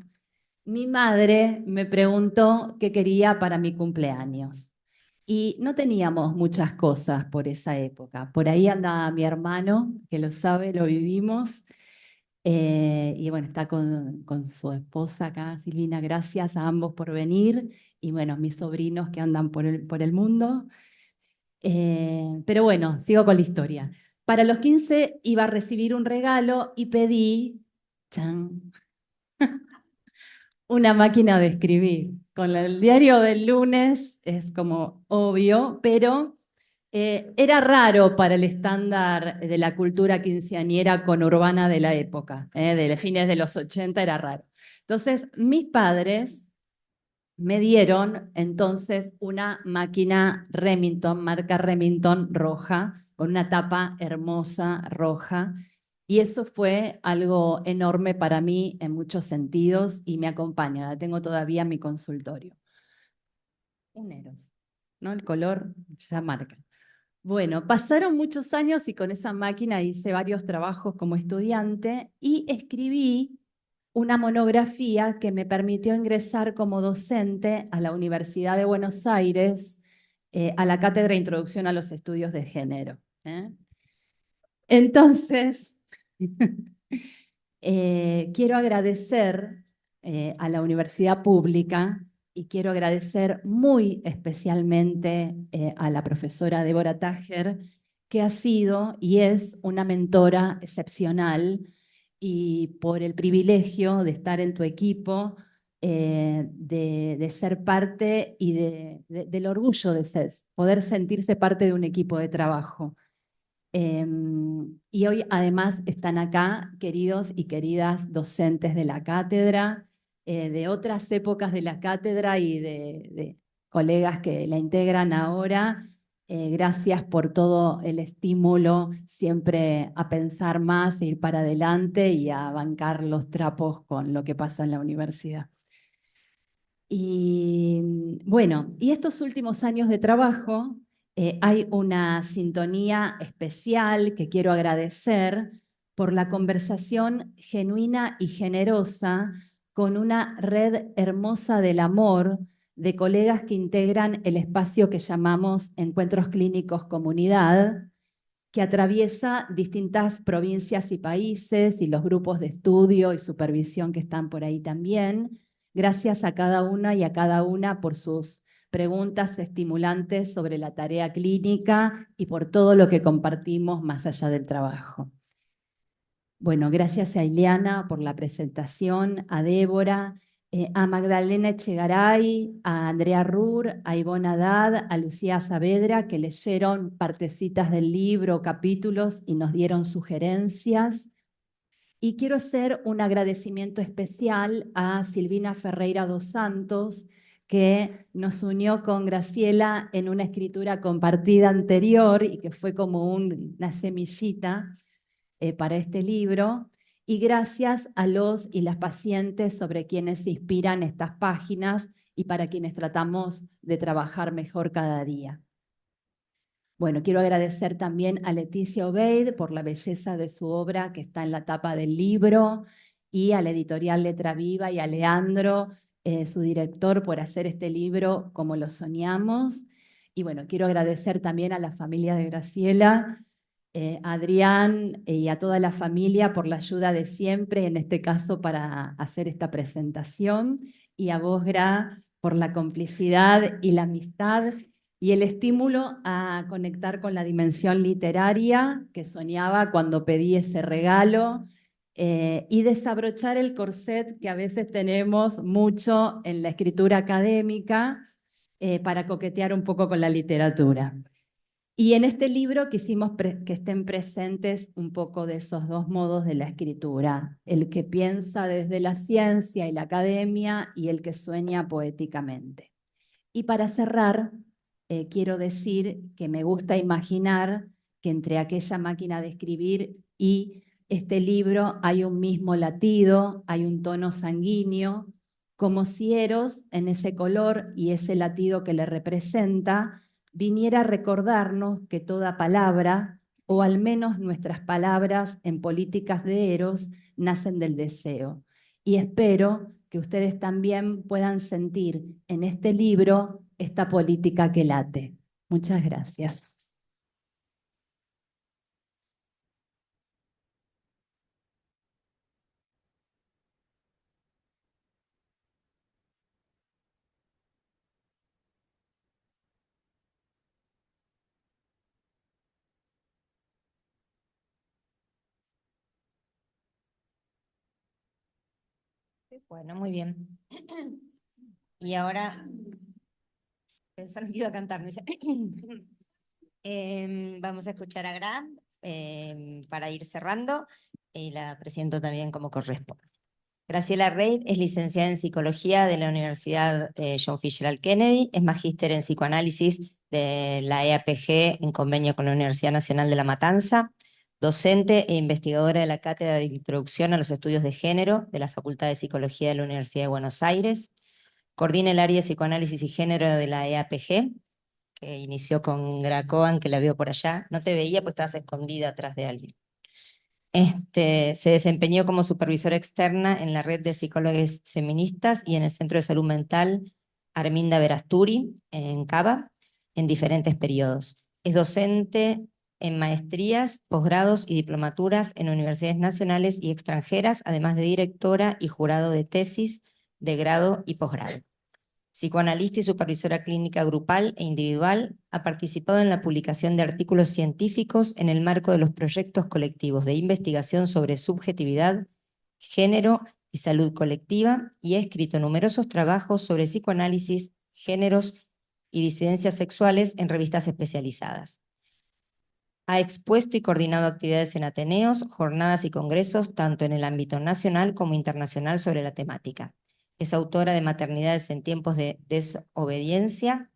mi madre me preguntó qué quería para mi cumpleaños. Y no teníamos muchas cosas por esa época. Por ahí andaba mi hermano, que lo sabe, lo vivimos. Y bueno, está con su esposa acá, Silvina. Gracias a ambos por venir. Y bueno, mis sobrinos que andan por el mundo. Pero bueno, sigo con la historia. Para los 15 iba a recibir un regalo y pedí chan, una máquina de escribir. Con el diario del lunes es como obvio, pero era raro para el estándar de la cultura quinceañera conurbana de la época, de los fines de los 80 era raro. Entonces, mis padres me dieron entonces una máquina Remington, marca Remington roja, con una tapa hermosa roja. Y eso fue algo enorme para mí en muchos sentidos y me acompaña, la tengo todavía en mi consultorio. Un Eros, ¿no? El color ya marca. Bueno, pasaron muchos años y con esa máquina hice varios trabajos como estudiante y escribí una monografía que me permitió ingresar como docente a la Universidad de Buenos Aires, a la Cátedra de Introducción a los Estudios de Género. Entonces, quiero agradecer a la universidad pública y quiero agradecer muy especialmente a la profesora Débora Tájer, que ha sido y es una mentora excepcional, y por el privilegio de estar en tu equipo, de ser parte y del orgullo de poder sentirse parte de un equipo de trabajo. Y hoy además están acá queridos y queridas docentes de la cátedra, de otras épocas de la cátedra y de colegas que la integran ahora. Gracias por todo el estímulo, siempre a pensar más, a ir para adelante y a bancar los trapos con lo que pasa en la universidad. Y bueno, y estos últimos años de trabajo, hay una sintonía especial que quiero agradecer por la conversación genuina y generosa con una red hermosa del amor de colegas que integran el espacio que llamamos Encuentros Clínicos Comunidad, que atraviesa distintas provincias y países y los grupos de estudio y supervisión que están por ahí también. Gracias a cada una y a cada una por sus preguntas estimulantes sobre la tarea clínica y por todo lo que compartimos más allá del trabajo. Bueno, gracias a Ileana por la presentación, a Débora, a Magdalena Echegaray, a Andrea Rur, a Ivonne Haddad, a Lucía Saavedra, que leyeron partecitas del libro, capítulos y nos dieron sugerencias. Y quiero hacer un agradecimiento especial a Silvina Ferreira dos Santos, que nos unió con Graciela en una escritura compartida anterior y que fue como una semillita para este libro, y gracias a los y las pacientes sobre quienes se inspiran estas páginas y para quienes tratamos de trabajar mejor cada día. Bueno, quiero agradecer también a Leticia Obeid por la belleza de su obra que está en la tapa del libro, y a la editorial Letra Viva y a Leandro, su director, por hacer este libro como lo soñamos. Y bueno, quiero agradecer también a la familia de Graciela, a Adrián y a toda la familia por la ayuda de siempre, en este caso para hacer esta presentación, y a vos, Gra, por la complicidad y la amistad y el estímulo a conectar con la dimensión literaria que soñaba cuando pedí ese regalo, y desabrochar el corset que a veces tenemos mucho en la escritura académica, para coquetear un poco con la literatura. Y en este libro quisimos que estén presentes un poco de esos dos modos de la escritura, el que piensa desde la ciencia y la academia y el que sueña poéticamente. Y para cerrar, quiero decir que me gusta imaginar que entre aquella máquina de escribir y este libro hay un mismo latido, hay un tono sanguíneo, como si Eros, en ese color y ese latido que le representa, viniera a recordarnos que toda palabra, o al menos nuestras palabras en políticas de Eros, nacen del deseo. Y espero que ustedes también puedan sentir en este libro esta política que late. Muchas gracias. Bueno, muy bien. Y ahora, pensaron que iba a cantar, ¿no? Vamos a escuchar a Gra para ir cerrando, y la presento también como corresponde. Graciela Reid es licenciada en Psicología de la Universidad John Fitzgerald Kennedy, es magíster en Psicoanálisis de la EAPG en convenio con la Universidad Nacional de La Matanza, docente e investigadora de la Cátedra de Introducción a los Estudios de Género de la Facultad de Psicología de la Universidad de Buenos Aires, coordina el área de Psicoanálisis y Género de la EAPG, que inició con Gracoan, que la veo por allá. No te veía, pues estabas escondida atrás de alguien. Se desempeñó como supervisora externa en la red de psicólogas feministas y en el Centro de Salud Mental Arminda Verasturi, en Cava, en diferentes periodos. Es docente en maestrías, posgrados y diplomaturas en universidades nacionales y extranjeras, además de directora y jurado de tesis de grado y posgrado. Psicoanalista y supervisora clínica grupal e individual, ha participado en la publicación de artículos científicos en el marco de los proyectos colectivos de investigación sobre subjetividad, género y salud colectiva, y ha escrito numerosos trabajos sobre psicoanálisis, géneros y disidencias sexuales en revistas especializadas. Ha expuesto y coordinado actividades en ateneos, jornadas y congresos, tanto en el ámbito nacional como internacional sobre la temática. Es autora de Maternidades en tiempos de desobediencia,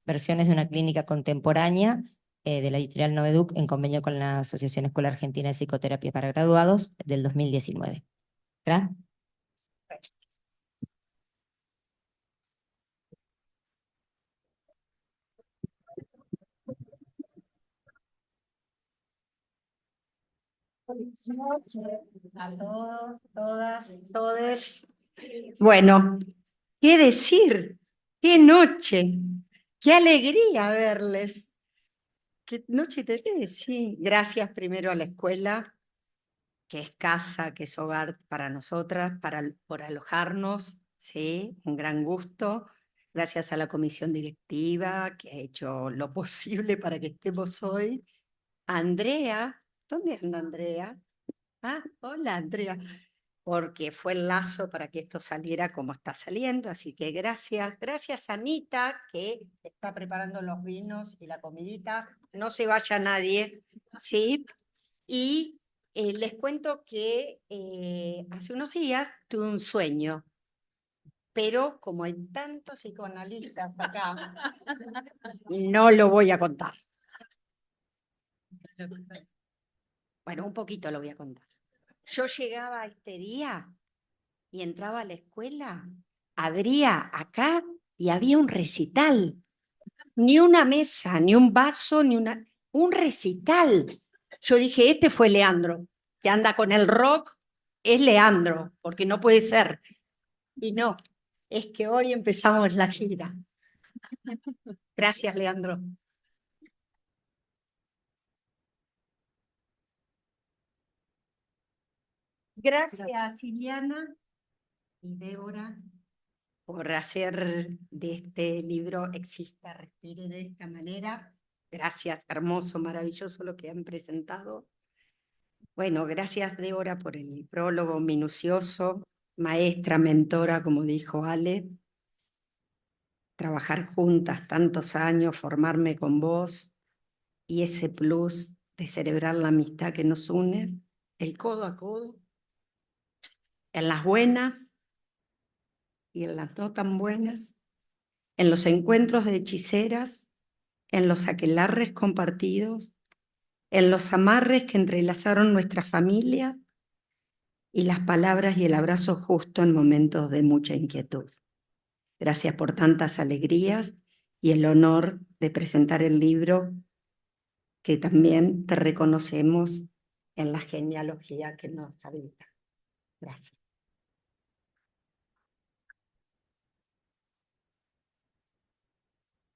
versiones de una clínica contemporánea, de la editorial Noveduc, en convenio con la Asociación Escuela Argentina de Psicoterapia para Graduados, del 2019. ¿Tra? A todos, todas, todes. Bueno, ¿qué decir? ¡Qué noche! ¡Qué alegría verles! ¡Qué noche tenés! Sí, gracias primero a la escuela, que es casa, que es hogar para nosotras, por alojarnos, sí, un gran gusto. Gracias a la comisión directiva, que ha hecho lo posible para que estemos hoy. A Andrea, ¿dónde anda Andrea? Ah, hola Andrea, porque fue el lazo para que esto saliera como está saliendo, así que gracias. Gracias Anita, que está preparando los vinos y la comidita. No se vaya nadie, ¿sí? Y les cuento que hace unos días tuve un sueño, pero como hay tantos psicoanalistas acá, no lo voy a contar. Bueno, un poquito lo voy a contar. Yo llegaba este día y entraba a la escuela, abría acá y había un recital. Ni una mesa, ni un vaso, un recital. Yo dije, este fue Leandro, que anda con el rock, es Leandro, porque no puede ser. Y no, es que hoy empezamos la gira. Gracias, Leandro. Gracias, Iliana y Débora, por hacer de este libro Exista, Respire de esta manera. Gracias, hermoso, maravilloso lo que han presentado. Bueno, gracias Débora por el prólogo minucioso, maestra, mentora, como dijo Ale. Trabajar juntas tantos años, formarme con vos y ese plus de celebrar la amistad que nos une, el codo a codo, en las buenas y en las no tan buenas, en los encuentros de hechiceras, en los aquelarres compartidos, en los amarres que entrelazaron nuestras familias y las palabras y el abrazo justo en momentos de mucha inquietud. Gracias por tantas alegrías y el honor de presentar el libro que también te reconocemos en la genealogía que nos habita. Gracias.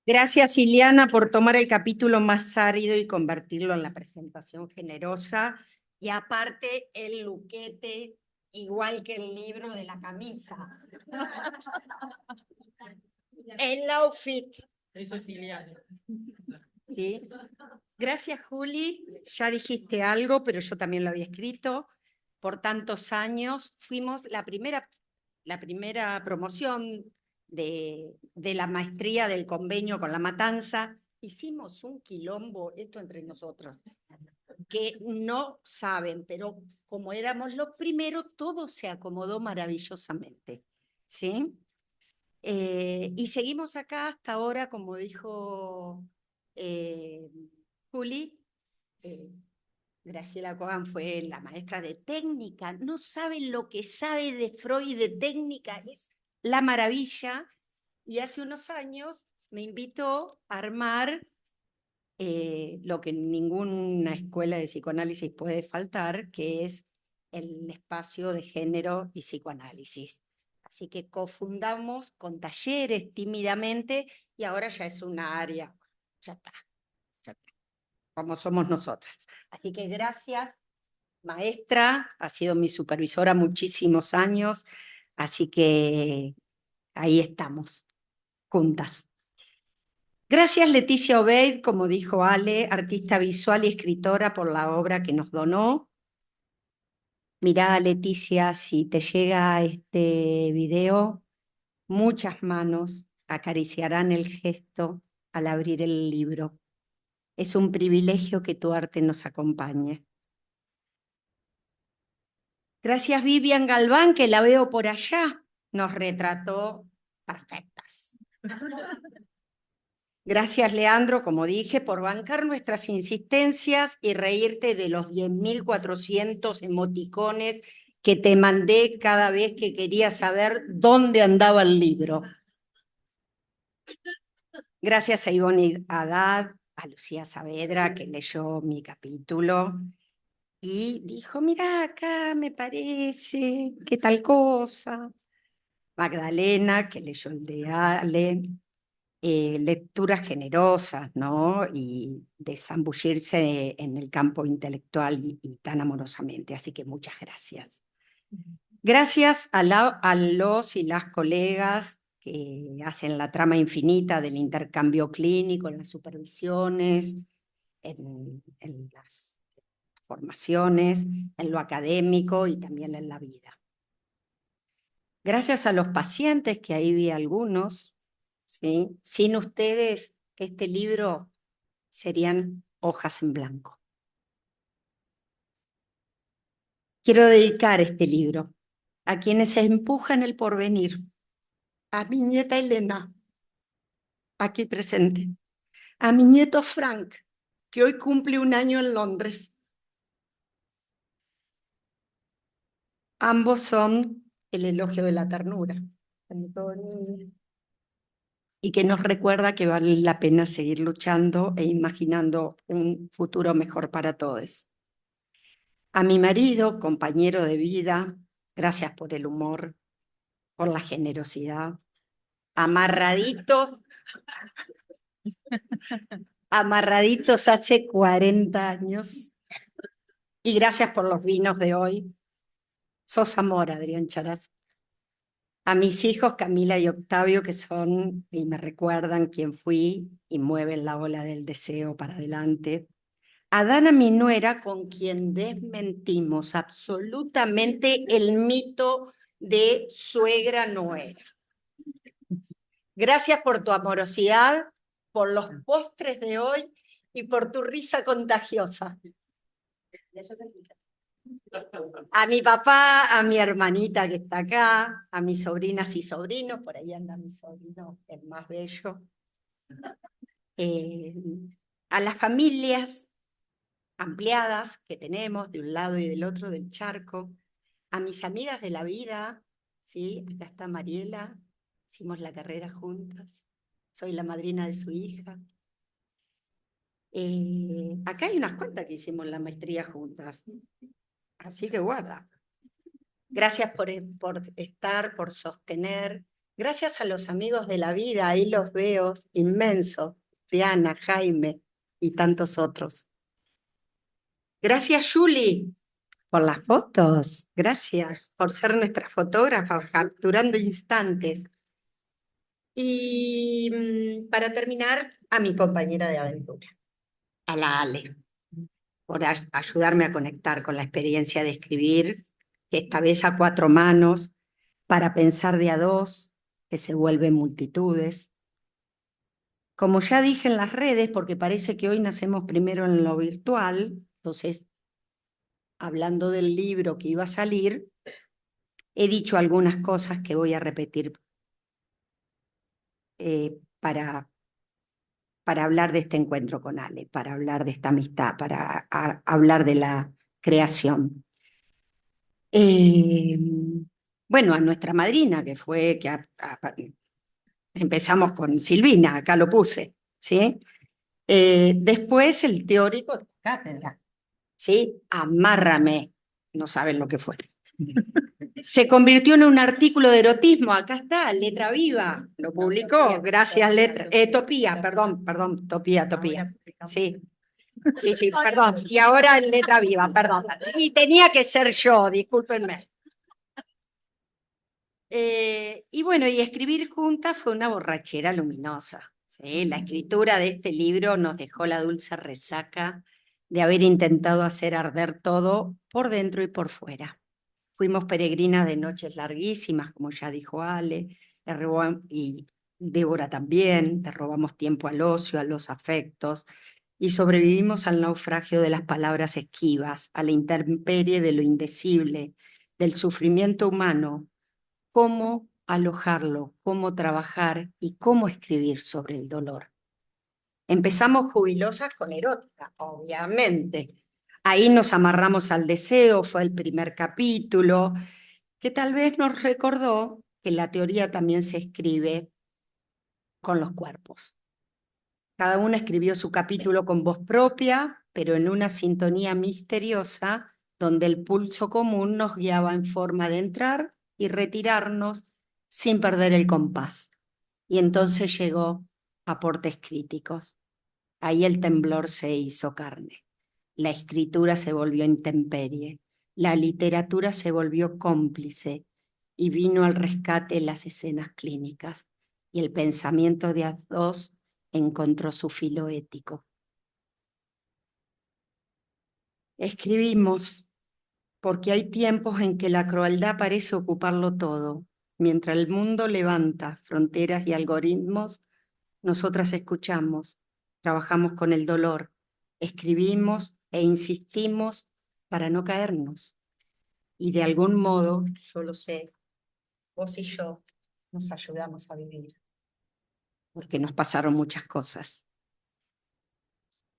Gracias, Iliana, por tomar el capítulo más árido y convertirlo en la presentación generosa. Y aparte, el luquete, igual que el libro de la camisa. El outfit. Eso es Iliana. ¿Sí? Gracias, Juli. Ya dijiste algo, pero yo también lo había escrito. Por tantos años fuimos la primera promoción de la maestría del convenio con La Matanza. Hicimos un quilombo, esto entre nosotros, que no saben, pero como éramos los primeros, todo se acomodó maravillosamente, ¿sí? Y seguimos acá hasta ahora, como dijo Juli. Graciela Cogan fue la maestra de técnica. No saben lo que sabe de Freud de técnica, es la maravilla. Y hace unos años me invitó a armar lo que en ninguna escuela de psicoanálisis puede faltar, que es el espacio de género y psicoanálisis. Así que cofundamos con talleres tímidamente y ahora ya es una área, ya está, como somos nosotras. Así que gracias, maestra, ha sido mi supervisora muchísimos años, así que ahí estamos. juntas. Gracias Leticia Obeid, como dijo Ale, artista visual y escritora, por la obra que nos donó. Mirá, Leticia, si te llega este video, muchas manos acariciarán el gesto al abrir el libro. Es un privilegio que tu arte nos acompañe. Gracias Vivian Galván, que la veo por allá, nos retrató perfectas. Gracias, Leandro, como dije, por bancar nuestras insistencias y reírte de los 10.400 emoticones que te mandé cada vez que quería saber dónde andaba el libro. Gracias a Ivonne Haddad, a Lucía Saavedra, que leyó mi capítulo y dijo, mira, acá me parece que tal cosa. Magdalena, que leyó el de Ale. Lecturas generosas, ¿no? Y de zambullirse en el campo intelectual y tan amorosamente. Así que muchas gracias. Gracias a los y las colegas que hacen la trama infinita del intercambio clínico, en las supervisiones, en las formaciones, en lo académico y también en la vida. Gracias a los pacientes, que ahí vi algunos, ¿sí? Sin ustedes, este libro serían hojas en blanco. Quiero dedicar este libro a quienes se empujan el porvenir, a mi nieta Elena, aquí presente, a mi nieto Frank, que hoy cumple 1 año en Londres. Ambos son el elogio de la ternura, y que nos recuerda que vale la pena seguir luchando e imaginando un futuro mejor para todos. A mi marido, compañero de vida, gracias por el humor, por la generosidad, amarraditos hace 40 años, y gracias por los vinos de hoy. Sos amor, Adrián Charaz. A mis hijos, Camila y Octavio, que son y me recuerdan quién fui y mueven la ola del deseo para adelante. A Dana, mi nuera, con quien desmentimos absolutamente el mito de suegra nuera. Gracias por tu amorosidad, por los postres de hoy y por tu risa contagiosa. A mi papá, a mi hermanita que está acá, a mis sobrinas y sobrinos, por ahí anda mi sobrino, el más bello. A las familias ampliadas que tenemos de un lado y del otro del charco, a mis amigas de la vida, ¿sí? Acá está Mariela, hicimos la carrera juntas, soy la madrina de su hija. Acá hay unas cuantas que hicimos la maestría juntas, así que guarda. Gracias por estar, por sostener. Gracias a los amigos de la vida, ahí los veo, inmensos, Diana, Jaime y tantos otros. Gracias, Julie, por las fotos. Gracias por ser nuestra fotógrafa, capturando instantes. Y para terminar, a mi compañera de aventura, a la Ale, por ayudarme a conectar con la experiencia de escribir, esta vez a 4 manos, para pensar de a 2, que se vuelven multitudes. Como ya dije en las redes, porque parece que hoy nacemos primero en lo virtual, entonces, hablando del libro que iba a salir, he dicho algunas cosas que voy a repetir para hablar de este encuentro con Ale, para hablar de esta amistad, para hablar de la creación. Bueno, a nuestra madrina, que fue, empezamos con Silvina, acá lo puse, ¿sí? Después el teórico de cátedra, ¿sí? Amárrame, no saben lo que fue. Se convirtió en un artículo de erotismo, acá está, Letra Viva, lo publicó, gracias Letra, Topía, perdón, Topía, sí, perdón, y ahora en Letra Viva, perdón, y tenía que ser yo, discúlpenme. Y bueno, y escribir juntas fue una borrachera luminosa. ¿Sí? La escritura de este libro nos dejó la dulce resaca de haber intentado hacer arder todo por dentro y por fuera. Fuimos peregrinas de noches larguísimas, como ya dijo Ale, y Débora también, le robamos tiempo al ocio, a los afectos, y sobrevivimos al naufragio de las palabras esquivas, a la intemperie de lo indecible, del sufrimiento humano, cómo alojarlo, cómo trabajar y cómo escribir sobre el dolor. Empezamos jubilosas con erótica, obviamente. Ahí nos amarramos al deseo, fue el primer capítulo, que tal vez nos recordó que la teoría también se escribe con los cuerpos. Cada una escribió su capítulo con voz propia, pero en una sintonía misteriosa, donde el pulso común nos guiaba en forma de entrar y retirarnos sin perder el compás. Y entonces llegó Aportes Críticos. Ahí el temblor se hizo carne. La escritura se volvió intemperie. La literatura se volvió cómplice y vino al rescate las escenas clínicas. Y el pensamiento de a dos encontró su filo ético. Escribimos porque hay tiempos en que la crueldad parece ocuparlo todo. Mientras el mundo levanta fronteras y algoritmos, nosotras escuchamos, trabajamos con el dolor, escribimos e insistimos para no caernos. Y de algún modo, yo lo sé, vos y yo nos ayudamos a vivir, porque nos pasaron muchas cosas.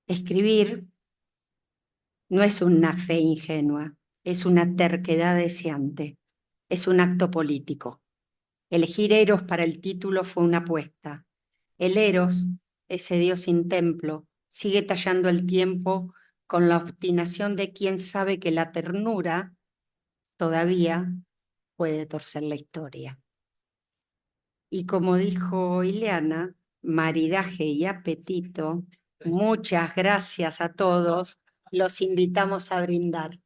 Escribir no es una fe ingenua, es una terquedad deseante, es un acto político. Elegir Eros para el título fue una apuesta. El Eros, ese dios sin templo, sigue tallando el tiempo con la obstinación de quien sabe que la ternura todavía puede torcer la historia. Y como dijo Ileana, maridaje y apetito, muchas gracias a todos, los invitamos a brindar.